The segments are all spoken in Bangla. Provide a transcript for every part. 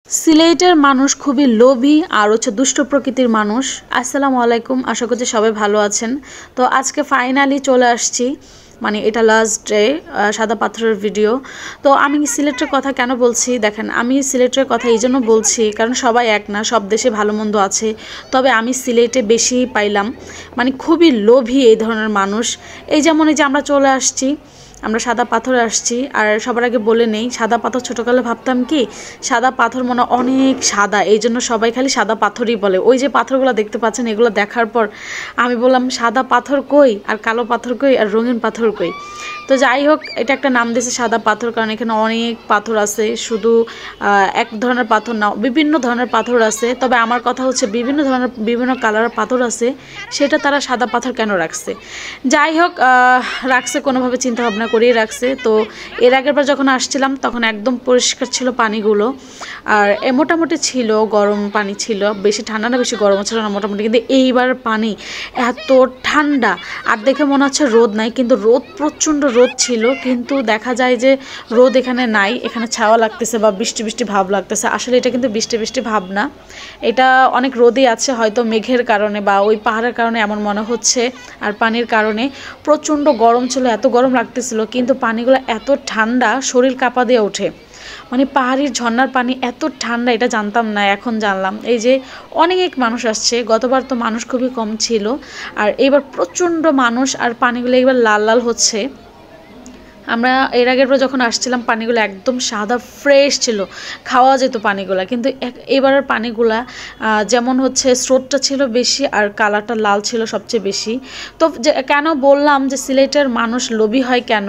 সিলেটের মানুষ খুবই লোভী আর দুষ্ট প্রকৃতির মানুষ। আসসালামু আলাইকুম, আশা করছি সবাই ভালো আছেন। তো আজকে ফাইনালি চলে আসছি, মানে এটা লাস্ট ডে সাদা পাথরের ভিডিও। তো আমি সিলেটের কথা কেন বলছি দেখেন, আমি সিলেটের কথা এই জন্য বলছি কারণ সবাই এক না, সব দেশে ভালো মন্দ আছে। তবে আমি সিলেটে বেশি পাইলাম, মানে খুবই লোভী এই ধরনের মানুষ। এই যেমন এই যে আমরা চলে আসছি, আমরা সাদা পাথরে আসছি। আর সবার আগে বলে নেই, সাদা পাথর ছোটোকালে ভাবতাম কি সাদা পাথর মনে অনেক সাদা, এই জন্য সবাই খালি সাদা পাথরই বলে। ওই যে পাথরগুলো দেখতে পাচ্ছেন, এগুলো দেখার পর আমি বললাম সাদা পাথর কই আর কালো পাথর কই আর রঙিন পাথর কই। তো যাই হোক, এটা একটা নাম দিয়েছে সাদা পাথর, কারণ এখানে অনেক পাথর আছে, শুধু এক ধরনের পাথর না, বিভিন্ন ধরনের পাথর আছে। তবে আমার কথা হচ্ছে বিভিন্ন ধরনের বিভিন্ন কালারের পাথর আছে, সেটা তারা সাদা পাথর কেন রাখছে। যাই হোক, রাখছে কোনোভাবে চিন্তা ভাবনা করেই রাখছে। তো এর আগের বার যখন আসছিলাম তখন একদম পরিষ্কার ছিল পানিগুলো, আর মোটামুটি ছিল, গরম পানি ছিল, বেশি ঠান্ডা না বেশি গরম ছিল না, মোটামুটি। কিন্তু এইবার পানি এত ঠান্ডা, আর দেখে মনে হচ্ছে রোদ নাই, কিন্তু রোদ প্রচণ্ড রোদ ছিল। কিন্তু দেখা যায় যে রোদ এখানে নাই, এখানে ছাওয়া লাগতেছে বা বৃষ্টি বৃষ্টি ভাব লাগতেছে। আসলে এটা কিন্তু বৃষ্টি বৃষ্টি ভাব না, এটা অনেক রোদই আছে, হয়তো মেঘের কারণে বা ওই পাহাড়ের কারণে এমন মনে হচ্ছে। আর পানির কারণে প্রচণ্ড গরম ছিল, এত গরম লাগতেছিল, কিন্তু পানিগুলো এত ঠান্ডা, শরীর কাঁপা দিয়ে ওঠে। মানে পাহাড়ির ঝর্ণার পানি এত ঠান্ডা, এটা জানতাম না, এখন জানলাম। এই যে অনেক মানুষ আসছে, গতবার তো মানুষ খুবই কম ছিল, আর এবার প্রচণ্ড মানুষ, আর পানিগুলো এবার লাল লাল হচ্ছে। আমরা এর আগের বার যখন আসছিলাম পানিগুলো একদম সাদা ফ্রেশ ছিল, খাওয়া যেত পানিগুলা। কিন্তু এবারের পানিগুলা যেমন হচ্ছে স্রোতটা ছিল বেশি আর কালারটা লাল ছিল সবচেয়ে বেশি। তো কেন বললাম যে সিলেটের মানুষ লোভী হয় কেন,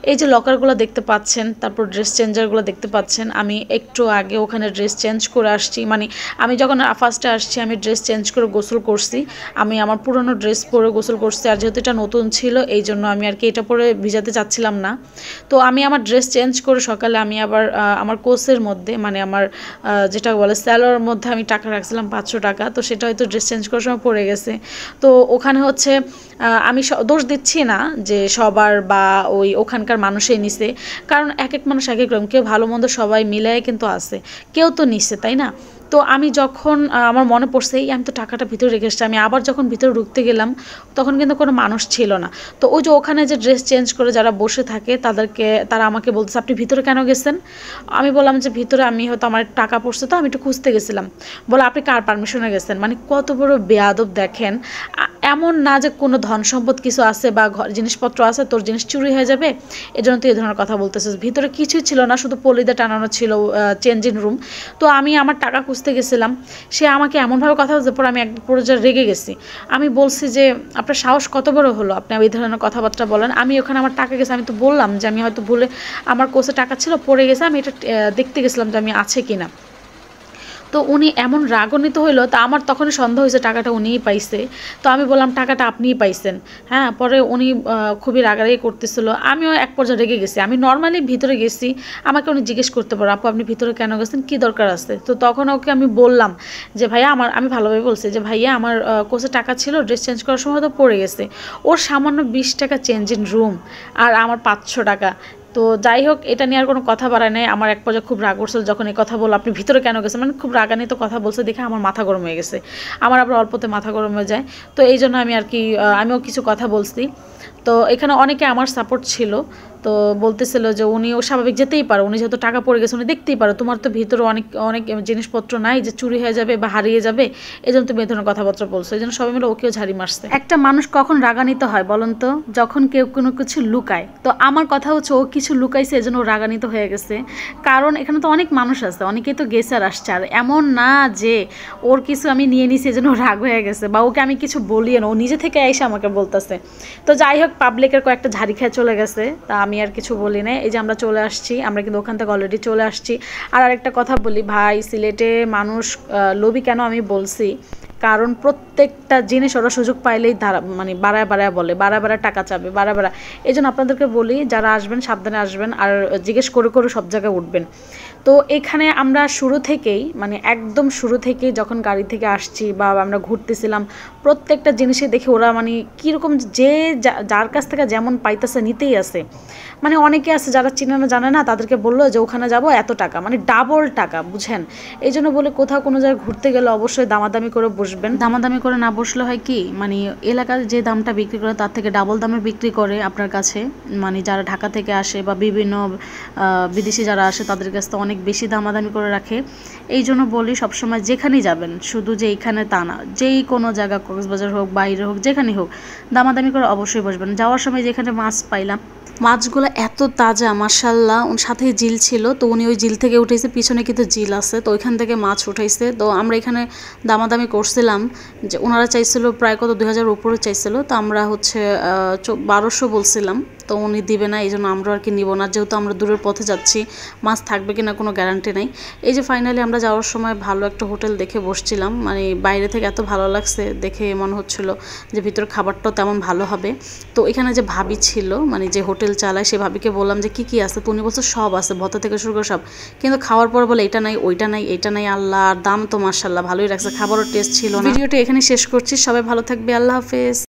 এই যে লকারগুলো দেখতে পাচ্ছেন, তারপর ড্রেস চেঞ্জারগুলো দেখতে পাচ্ছেন। আমি একটু আগে ওখানে ড্রেস চেঞ্জ করে আসছি, মানে আমি যখন ফার্স্টে আসছি আমি ড্রেস চেঞ্জ করে গোসল করছি। আমি আমার পুরনো ড্রেস পরে গোসল করছি, আর যেহেতু এটা নতুন ছিল এই জন্য আমি আর কি এটা পরে ভিজাতে চাচ্ছিলাম না। তো আমি আমার ড্রেস চেঞ্জ করে সকালে আমি আবার আমার কোর্সের মধ্যে, মানে আমার যেটা বলে স্যালোর মধ্যে আমি টাকা রাখছিলাম 500 টাকা, তো সেটা হয়তো ড্রেস চেঞ্জ করার সময় পড়ে গেছে। তো ওখানে হচ্ছে আমি দোষ দিচ্ছি না যে সবার বা ওখানকার মানুষই নিছে, কারণ এক এক মানুষ এক এক রকম, কেউ ভালো মন্দ সবাই মিলাই কিন্তু আছে, কেউ তো নিচ্ছে, তাই না? তো আমি যখন আমার মনে পড়ছে আমি তো টাকাটা ভিতরে রেখে এসেছি, আমি আবার যখন ভিতরে ঢুকতে গেলাম তখন কিন্তু কোনো মানুষ ছিল না। তো ওই যে ওখানে যে ড্রেস চেঞ্জ করে যারা বসে থাকে তারা আমাকে বলতেছে আপনি ভিতরে কেন গেছেন। আমি বললাম যে ভিতরে আমি হয়তো আমার টাকা পড়ছে তো আমি একটু খুঁজতে গেছিলাম। বলে আপনি কার পারমিশনে গেছেন? মানে কত বড় বেয়াদব দেখেন। এমন না যে কোনো ধন সম্পদ কিছু আছে বা জিনিসপত্র আছে তোর জিনিস চুরি হয়ে যাবে, এজন্য তুই এই ধরনের কথা বলতেছিস। ভিতরে কিছুই ছিল না, শুধু পলিদে টানানো ছিল চেঞ্জিং রুম। তো আমি আমার টাকা খুঁজতে গেছিলাম, সে আমাকে এমনভাবে কথা বলতে, পরে আমি এক পর্যায়ে রেগে গেছি। আমি বলছি যে আপনার সাহস কত বড় হলো, আপনি এই ধরনের কথাবার্তা বলেন। আমি ওখানে আমার টাকা গেছে, আমি তো বললাম যে আমি হয়তো ভুলে আমার কোর্সে টাকা ছিল পড়ে গেছে, আমি এটা দেখতে গেছিলাম যে আমি আছে কিনা। তো উনি এমন রাগান্বিত হইলো, তা আমার তখনই সন্দেহ হয়েছে টাকাটা উনিই পাইছে। তো আমি বললাম টাকাটা আপনিই পাইছেন। হ্যাঁ, পরে উনি খুবই রাগারাগি করতেছিল, আমিও এক পর্যায়ে রেগে গেছি। আমি নর্মালি ভিতরে গেছি, আমাকে উনি জিজ্ঞেস করতে পারো আপু আপনি ভিতরে কেন গেছেন, কী দরকার আছে। তো তখন ওকে আমি বললাম যে ভাইয়া আমি ভালোভাবে বলছি যে ভাইয়া আমার কোর্সে টাকা ছিল, ড্রেস চেঞ্জ করার সময় তো পড়ে গেছে। ওর সামান্য 20 টাকা চেঞ্জ ইন রুম, আর আমার 500 টাকা। তো যাই হোক, এটা নিয়ে আর কোনো কথা বাড়ায় নাই। আমার এক পর্যায়ে খুব রাগ করছিল যখন এই কথা বললো আপনি ভিতরে কেন গেছেন, মানে খুব রাগান্বিত কথা বলছে দেখে আমার মাথা গরম হয়ে গেছে। আমার আবার অল্পতে মাথা গরম হয়ে যায়, তো এই জন্য আমি আর কি আমিও কিছু কথা বলছি। তো এখানে অনেকে আমার সাপোর্ট ছিল, তো বলতেছিল যে উনিও স্বাভাবিক যেতেই পারো, উনি যেহেতু টাকা পড়ে গেছে উনি দেখতেই পারো, তোমার তো ভিতরে অনেক অনেক জিনিসপত্র নাই যে চুরি হয়ে যাবে বা হারিয়ে যাবে, এই জন্য তুমি এই ধরনের কথাবার্তা বলছো। এই জন্য সবাই মিলে ওকেও ঝাড়ি মারছে। একটা মানুষ কখন রাগান্বিত হয় বলুন তো? যখন কেউ কোনো কিছু লুকায়। তো আমার কথা হচ্ছে ও কিছু লুকাইছে, এজন্য ও রাগান্বিত হয়ে গেছে। কারণ এখানে তো অনেক মানুষ আছে, অনেকেই তো গেছে আর আসছে, আর এমন না যে ওর কিছু আমি নিয়ে নিছি এজন্য রাগ হয়ে গেছে, বা ওকে আমি কিছু বলিয়ে না, ও নিজে থেকে এসে আমাকে বলতেছে। তো যাই হোক, পাবলিকের কয়েকটা ঝাড়ি খেয়ে চলে গেছে, তা আমি আর কিছু বলি না। এই যে আমরা চলে আসছি, আমরা কিন্তু ওখান থেকে অলরেডি চলে আসছি। আর আরেকটা কথা বলি ভাই, সিলেটে মানুষ লোভী কেন আমি বলছি, কারণ প্রত্যেকটা জিনিস ওরা সুযোগ পাইলেই মানে বাড়ায় বাড়ায় বলে, বাড়ায় বাড়ায় টাকা চাবে, বাড়ায় বাড়ায়। এই জন্য আপনাদেরকে বলি যারা আসবেন সাবধানে আসবেন, আর জিজ্ঞেস করে করে সব জায়গায় উঠবেন। তো এখানে আমরা শুরু থেকেই মানে একদম শুরু থেকেই যখন গাড়ি থেকে আসছি বা আমরা ঘুরতেছিলাম, প্রত্যেকটা জিনিসে দেখে ওরা মানে কীরকম যে যার কাছ থেকে যেমন পাইতেছে নিতেই আছে। মানে অনেকে আছে যারা চিনে না জানে না, তাদেরকে বললো যে ওখানে যাবো এত টাকা, মানে ডাবল টাকা, বুঝেন। এই জন্য বলে কোথাও কোনো জায়গায় ঘুরতে গেলে অবশ্যই দামাদামি করে বসবেন। দামাদামি করে না বসলে হয় কি, মানে এলাকার যে দামটা বিক্রি করে তার থেকে ডাবল দামে বিক্রি করে আপনার কাছে, মানে যারা ঢাকা থেকে আসে বা বিভিন্ন বিদেশি যারা আসে তাদের কাছ থেকে অনেক বেশি দামাদামি করে রাখে। এই জন্য বলি সবসময় যেখানেই যাবেন, শুধু যে এইখানে তা না, যেই কোনো জায়গা কক্সবাজার হোক বাইরে হোক যেখানেই হোক, দামাদামি করে অবশ্যই বসবেন। যাওয়ার সময় যেখানে মাছ পাইলাম, মাছগুলো এত তাজা মাশাল্লাহ, ওর সাথে জিল ছিল, তো উনি ওই জিল থেকে উঠেছে, পিছনে কিন্তু জিল আছে, তো ওইখান থেকে মাছ উঠাইছে। তো আমরা এখানে দামাদামি করছিলাম যে ওনারা চাইছিল প্রায় কত 2000 উপরে চাইছিল, তো আমরা হচ্ছে 1200 বলছিলাম, তো উনি দিবে না, এই জন্য আমরা আর কি নিব না, যেহেতু আমরা দূরের পথে যাচ্ছি, মাছ থাকবে কিনা কোনো গ্যারান্টি নাই। এই যে ফাইনালি আমরা যাওয়ার সময় ভালো একটা হোটেল দেখে বসছিলাম, মানে বাইরে থেকে এত ভালো লাগছে দেখে মনে হচ্ছিল যে ভিতরে খাবারটাও তেমন ভালো হবে। তো এখানে যে ভাবি ছিল, মানে যে হোটেল চালায়, সে ভাবিকে বললাম যে কি কি আছে, তো উনি বলছে সব আছে, ভর্তা থেকে শুরু করে সব, কিন্তু খাওয়ার পর বলে এটা নাই ওইটা নাই এটা নাই, আল্লাহ, আর দাম তো মাশাল্লাহ ভালোই রাখছে, খাবারও টেস্ট ছিল না। ভিডিওটা এখানে শেষ করছি, সবাই ভালো থাকবে, আল্লাহ হাফেজ।